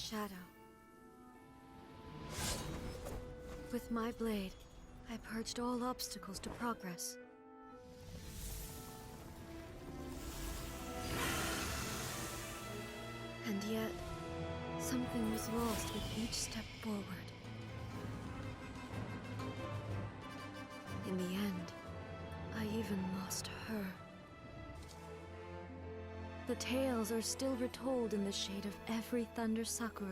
shadow. With my blade, I purged all obstacles to progress. And yet, something was lost with each step forward. In the end, I even lost her. The tales are still retold in the shade of every Thunder Sakura.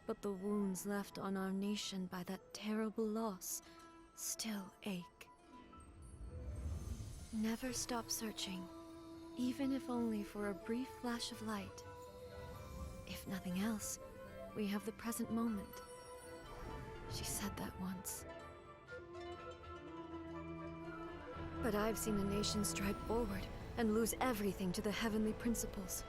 But the wounds left on our nation by that terrible loss still ache. Never stop searching, even if only for a brief flash of light. If nothing else, we have the present moment. She said that once. But I've seen a nation stride forward and lose everything to the heavenly principles.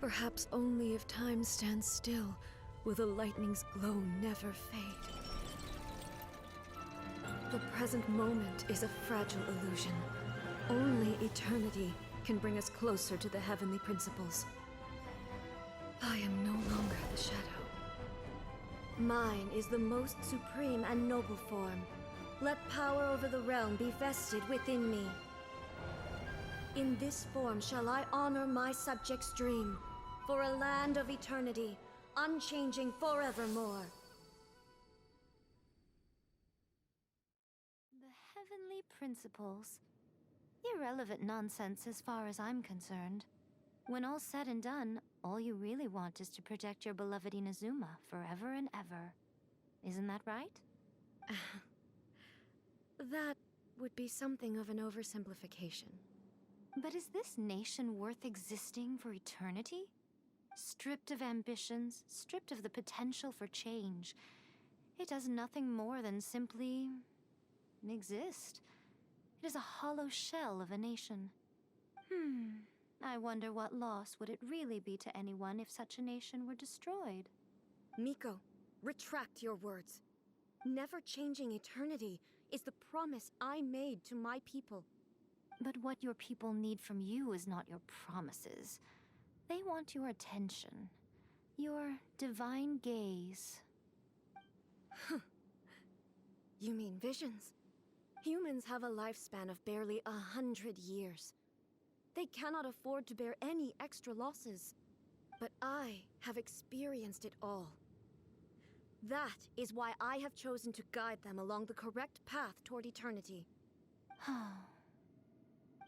Perhaps only if time stands still will the lightning's glow never fade. The present moment is a fragile illusion. Only eternity can bring us closer to the heavenly principles. I am no longer the shadow. Mine is the most supreme and noble form. Let power over the realm be vested within me. In this form shall I honor my subjects' dream, for a land of eternity, unchanging forevermore. The heavenly principles. Irrelevant nonsense as far as I'm concerned. When all's said and done, all you really want is to protect your beloved Inazuma forever and ever. Isn't that right? That would be something of an oversimplification. But is this nation worth existing for eternity? Stripped of ambitions, stripped of the potential for change, it does nothing more than simply exist. It is a hollow shell of a nation. I wonder what loss would it really be to anyone if such a nation were destroyed? Miko, retract your words. Never changing eternity is the promise I made to my people. But what your people need from you is not your promises. They want your attention. Your divine gaze. You mean visions? Humans have a lifespan of barely 100 years. They cannot afford to bear any extra losses. But I have experienced it all. That is why I have chosen to guide them along the correct path toward eternity.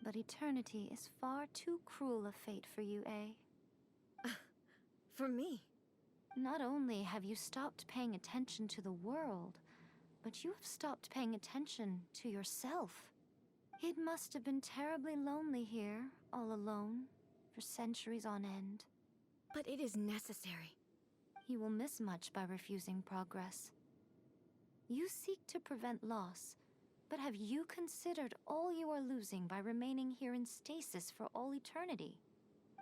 But eternity is far too cruel a fate for you, eh? For me? Not only have you stopped paying attention to the world, but you have stopped paying attention to yourself. It must have been terribly lonely here, all alone, for centuries on end. But it is necessary. You will miss much by refusing progress. You seek to prevent loss, but have you considered all you are losing by remaining here in stasis for all eternity?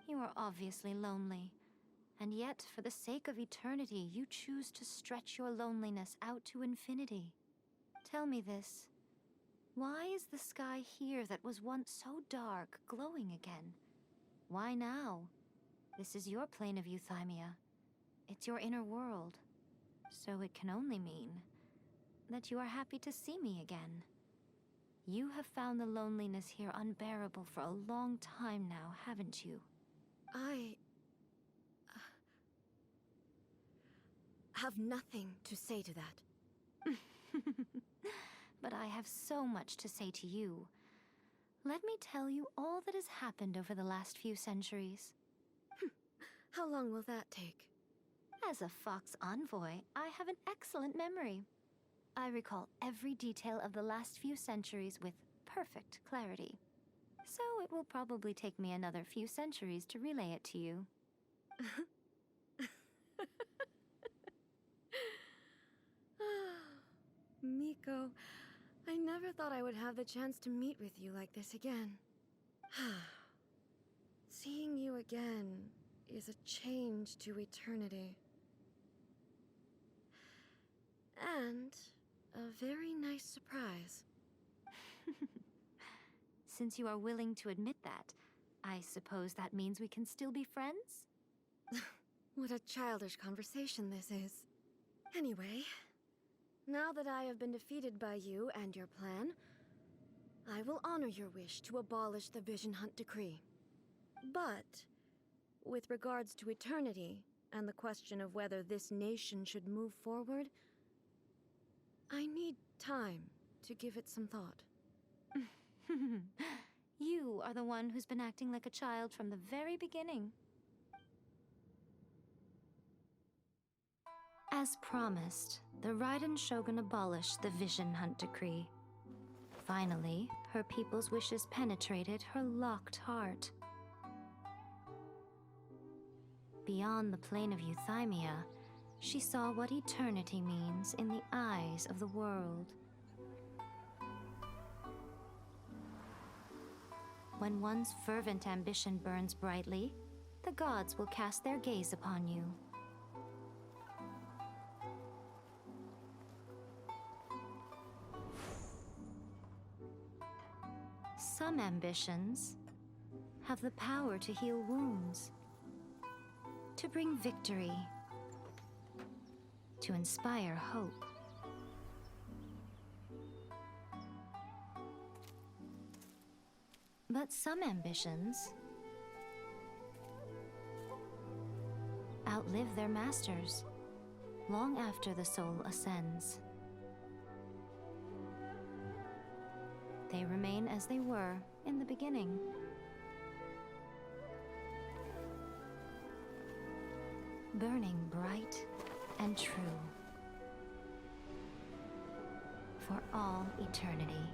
You are obviously lonely, and yet for the sake of eternity you choose to stretch your loneliness out to infinity. Tell me this. Why is the sky here that was once so dark glowing again? Why now? This is your plane of euthymia. It's your inner world. So it can only mean that you are happy to see me again. You have found the loneliness here unbearable for a long time now, haven't you? I have nothing to say to that. But I have so much to say to you. Let me tell you all that has happened over the last few centuries. How long will that take? As a Fox envoy, I have an excellent memory. I recall every detail of the last few centuries with perfect clarity. So it will probably take me another few centuries to relay it to you. Miko, I never thought I would have the chance to meet with you like this again. Seeing you again is a change to eternity. And a very nice surprise. Since you are willing to admit that, I suppose that means we can still be friends? What a childish conversation this is. Anyway, now that I have been defeated by you and your plan, I will honor your wish to abolish the Vision Hunt Decree. But, with regards to eternity, and the question of whether this nation should move forward, I need time to give it some thought. You are the one who's been acting like a child from the very beginning. As promised, the Raiden Shogun abolished the Vision Hunt Decree. Finally, her people's wishes penetrated her locked heart. Beyond the plane of euthymia, she saw what eternity means in the eyes of the world. When one's fervent ambition burns brightly, the gods will cast their gaze upon you. Some ambitions have the power to heal wounds, to bring victory, to inspire hope. But some ambitions outlive their masters long after the soul ascends. They remain as they were in the beginning. Burning bright and true for all eternity.